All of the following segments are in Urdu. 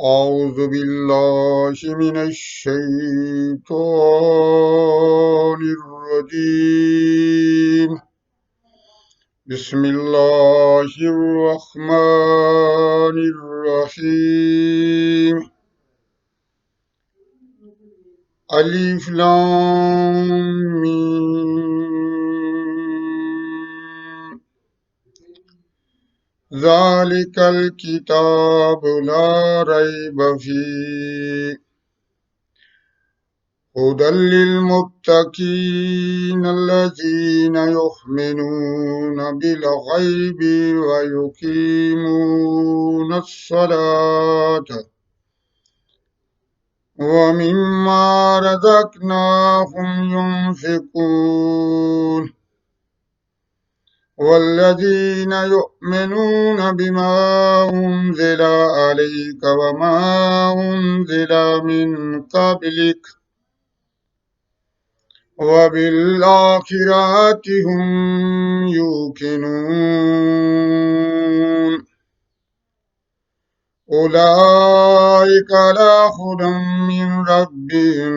أعوذ بالله من الشيطان الرجيم. بسم الله الرحمن الرحيم. ألف لام ميم. ذلك الكتاب لا ريب فيه هدى للمتقين الذين يؤمنون بالغيب ويقيمون الصلاة ومما رزقناهم ينفقون والذين يؤمنون بما أنزل عليك وما أنزل من قبلك وبالآخرة هم يوقنون أولئك على هدى من ربهم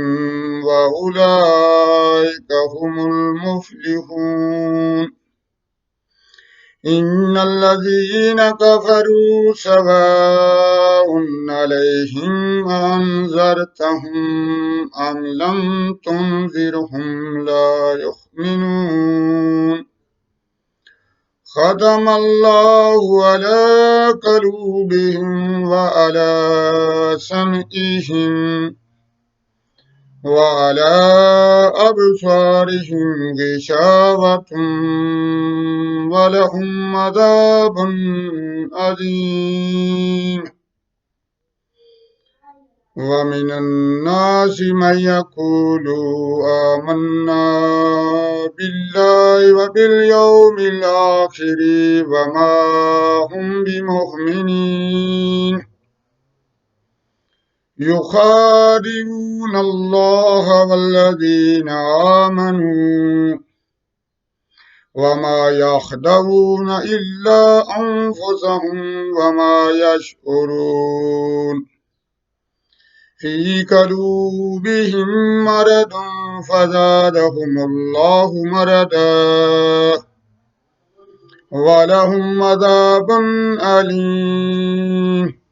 وأولئك هم المفلحون. إن الذين كفروا سواء عليهم أنذرتهم أم لم تنذرهم لا يؤمنون. ختم الله على قلوبهم وعلى سمعهم وعلى أبصارهم غشاوة ولهم عذاب عظيم. ومن الناس من يقول آمنا بالله وباليوم الآخر وما هم بمؤمنين يخادعون الله والذين آمنوا وما يخدعون إلا أنفسهم وما يشعرون. في قلوبهم مرض فزادهم الله مرضا ولهم عذاب أليم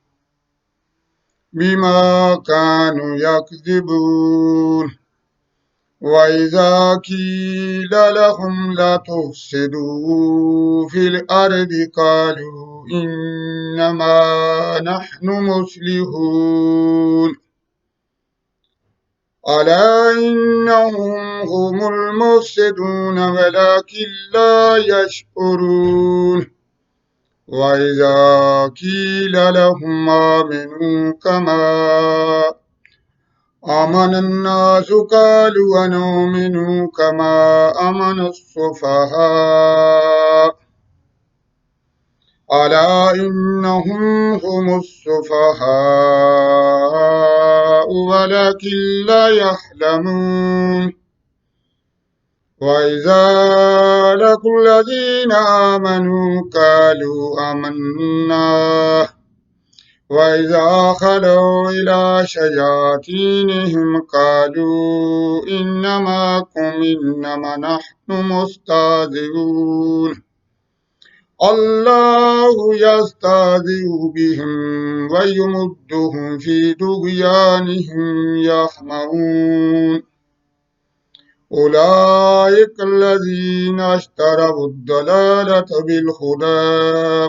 بما كانوا يكذبون. وإذا قيل لهم لا تفسدوا في الأرض قالوا إنما نحن مصلحون. ألا إنهم هم المفسدون ولكن لا يشعرون. وإذا قيل لهم آمنوا كما آمن الناس قالوا أنؤمن كما آمن السفهاء ألا إنهم هم السفهاء ولكن لا يعلمون. وإذا لقوا الذين آمنوا قالوا آمنا وإذا خلوا إلى شياطينهم قالوا إنما نحن مستهزئون. الله يستهزئ بهم ويمدهم في طغيانهم يعمهون. أولئك الذين اشتروا الضلالة بالهدى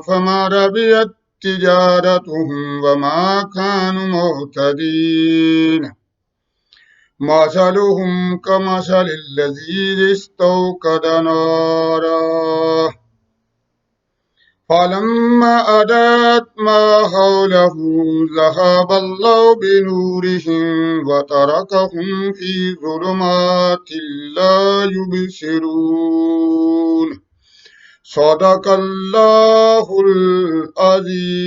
فما ربحت تجارتهم وما كانوا مهتدين. مثلهم كمثل الذي استوقد نارا فلما أضاءت ما حوله ذهب الله بنورهم وتركهم في ظلمات لا يبصرون. صدق الله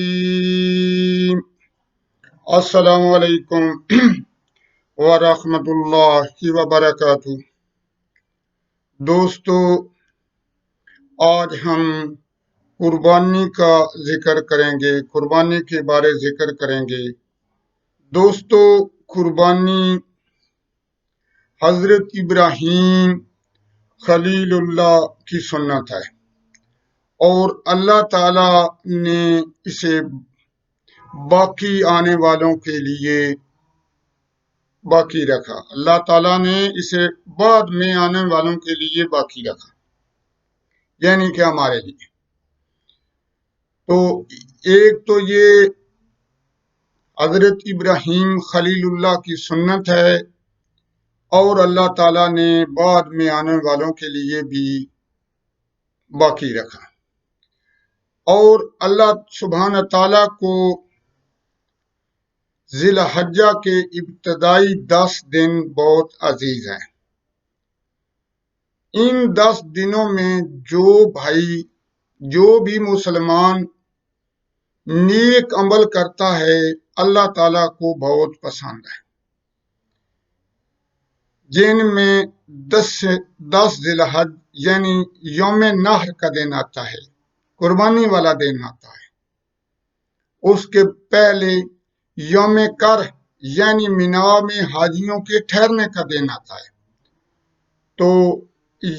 العظيم. السلام علیکم ورحمۃ اللہ وبرکاتہ. دوستو، آج ہم قربانی کا ذکر کریں گے، قربانی کے بارے ذکر کریں گے. دوستو، قربانی حضرت ابراہیم خلیل اللہ کی سنت ہے اور اللہ تعالی نے اسے باقی آنے والوں کے لیے باقی رکھا۔ اللہ تعالیٰ نے اسے بعد میں آنے والوں کے لیے باقی رکھا، یعنی کہ ہمارے لیے۔ تو ایک تو یہ حضرت ابراہیم خلیل اللہ کی سنت ہے اور اللہ تعالیٰ نے بعد میں آنے والوں کے لیے بھی باقی رکھا۔ اور اللہ سبحانہ تعالیٰ کو ذی الحجہ کے ابتدائی 10 دن بہت عزیز ہیں۔ ان 10 دنوں میں جو بھی مسلمان نیک عمل کرتا ہے اللہ تعالیٰ کو بہت پسند ہے، جن میں 10 ذی الحجہ یعنی یوم نحر کا دن آتا ہے، قربانی والا دن آتا ہے۔ اس کے پہلے یوم کر یعنی مینا میں حاجیوں کے ٹھہرنے کا دن آتا ہے۔ تو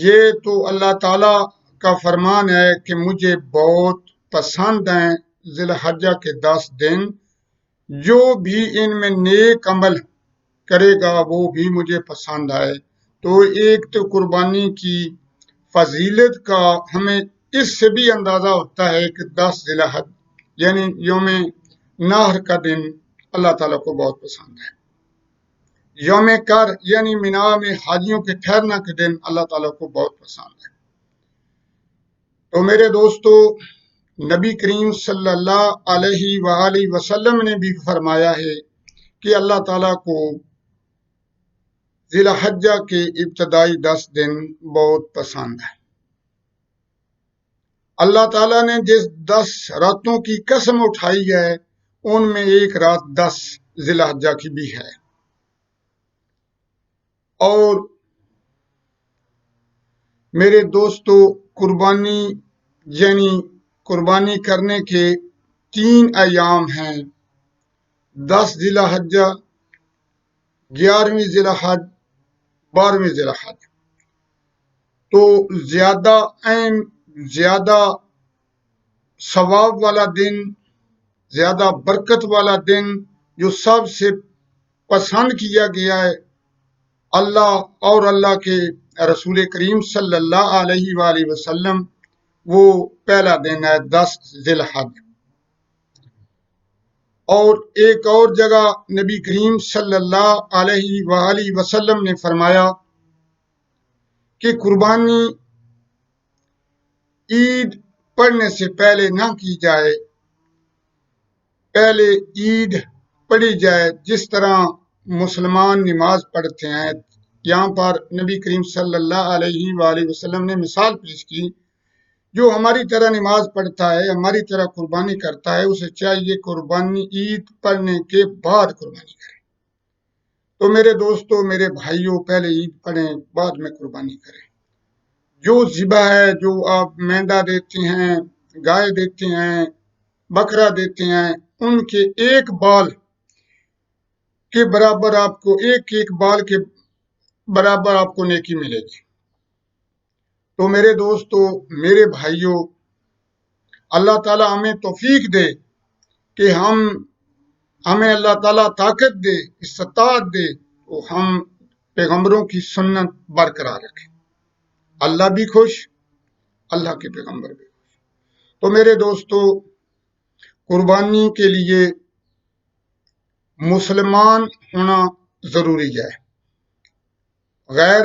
یہ تو اللہ تعالیٰ کا فرمان ہے کہ مجھے بہت پسند ہیں ذی الحجہ کے 10 دن، جو بھی ان میں نیک عمل کرے گا وہ بھی مجھے پسند آئے۔ تو ایک تو قربانی کی فضیلت کا ہمیں اس سے بھی اندازہ ہوتا ہے کہ 10 ذی الحجہ یعنی یوم نحر کا دن اللہ تعالیٰ کو بہت پسند ہے۔ یوم کر یعنی مینا میں حاجیوں کے ٹھہرنا کے دن اللہ تعالیٰ کو بہت پسند ہے۔ تو میرے دوستو، نبی کریم صلی اللہ علیہ وآلہ وسلم نے بھی فرمایا ہے کہ اللہ تعالیٰ کو ذی الحجہ کے ابتدائی 10 دن بہت پسند ہے۔ اللہ تعالیٰ نے جس 10 راتوں کی قسم اٹھائی ہے ان میں ایک رات 10 ذی الحجہ کی بھی ہے۔ اور میرے دوستو، قربانی یعنی قربانی کرنے کے 3 ایام ہیں، 10 ذی الحجہ، 11ویں ذی الحجہ، 12ویں ذی الحجہ۔ تو زیادہ ثواب والا دن، زیادہ برکت والا دن، جو سب سے پسند کیا گیا ہے اللہ اور اللہ کے رسول کریم صلی اللہ علیہ وآلہ وسلم، وہ پہلا دن ہے 10 ذی الحجہ۔ اور ایک اور جگہ نبی کریم صلی اللہ علیہ وآلہ وسلم نے فرمایا کہ قربانی عید پڑھنے سے پہلے نہ کی جائے، پہلے عید پڑھی جائے۔ جس طرح مسلمان نماز پڑھتے ہیں، یہاں پر نبی کریم صلی اللہ علیہ وآلہ وسلم نے مثال پیش کی، جو ہماری طرح نماز پڑھتا ہے، ہماری طرح قربانی کرتا ہے، اسے چاہیے قربانی عید پڑھنے کے بعد قربانی کرے۔ تو میرے دوستو، میرے بھائیوں، پہلے عید پڑھیں، بعد میں قربانی کریں۔ جو ذبح ہے، جو آپ مینڈا دیتے ہیں، گائے دیتے ہیں، بکرا دیتے ہیں، ان کے ایک بال کے برابر آپ کو ایک بال کے برابر آپ کو نیکی ملے گی۔ تو میرے دوستو، میرے بھائیوں، اللہ تعالیٰ ہمیں توفیق دے کہ ہمیں اللہ تعالیٰ طاقت دے، استطاعت دے، تو ہم پیغمبروں کی سنت برقرار رکھیں۔ اللہ بھی خوش، اللہ کے پیغمبر بھی خوش۔ تو میرے دوستو، قربانی کے لیے مسلمان ہونا ضروری ہے۔ غیر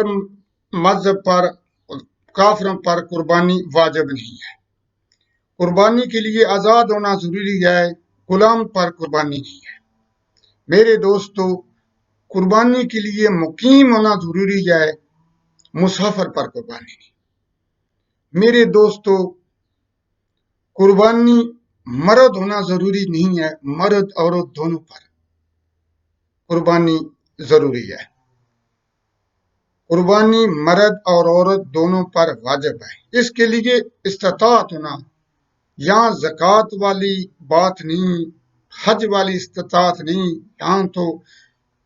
مذہب پر، کافروں پر قربانی واجب نہیں ہے۔ قربانی کے لیے آزاد ہونا ضروری ہے، غلام پر قربانی نہیں ہے۔ میرے دوستو، قربانی کے لیے مقیم ہونا ضروری ہے، مسافر پر قربانی نہیں۔ میرے دوستو، قربانی مرد ہونا ضروری نہیں ہے، مرد عورت دونوں پر قربانی ضروری ہے۔ قربانی مرد اور عورت دونوں پر واجب ہے۔ اس کے لیے استطاعت ہونا، یہاں زکوٰۃ والی بات نہیں حج والی استطاعت نہیں، یہاں تو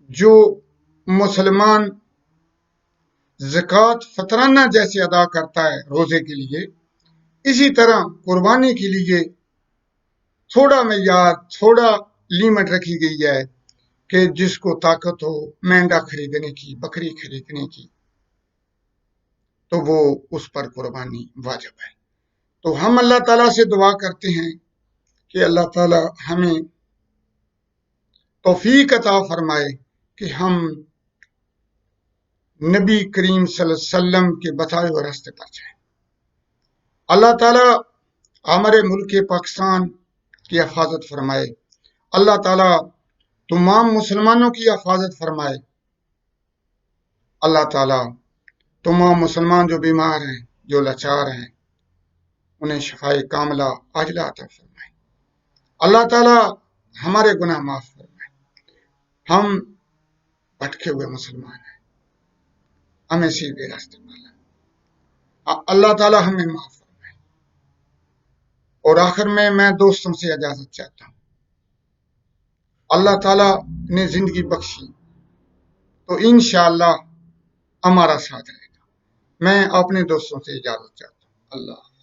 جو مسلمان زکوٰۃ فطرانہ جیسے ادا کرتا ہے روزے کے لیے، اسی طرح قربانی کے لیے تھوڑا معیار، تھوڑا لیمٹ رکھی گئی ہے کہ جس کو طاقت ہو مینڈا خریدنے کی، بکری خریدنے کی، تو وہ اس پر قربانی واجب ہے۔ تو ہم اللہ تعالیٰ سے دعا کرتے ہیں کہ اللہ تعالیٰ ہمیں توفیق عطا فرمائے کہ ہم نبی کریم صلی اللہ علیہ وسلم کے بتائے ہوئے راستے پر جائیں۔ اللہ تعالیٰ ہمارے ملک پاکستان کی حفاظت فرمائے، اللہ تعالیٰ تمام مسلمانوں کی حفاظت فرمائے، اللہ تعالیٰ تمام مسلمان جو بیمار ہیں، جو لاچار ہیں، انہیں شفائے کاملہ عاجلہ عطا فرمائے۔ اللہ تعالیٰ ہمارے گناہ معاف فرمائے۔ ہم بھٹکے ہوئے مسلمان ہیں، ہمیں سیدھے راستے پر لائے۔ اللہ تعالیٰ ہمیں معاف فرمائے۔ اور آخر میں دوستوں سے اجازت چاہتا ہوں، اللہ تعالیٰ نے زندگی بخشی تو انشاءاللہ ہمارا ساتھ رہے گا۔ میں اپنے دوستوں سے اجازت چاہتا ہوں۔ اللہ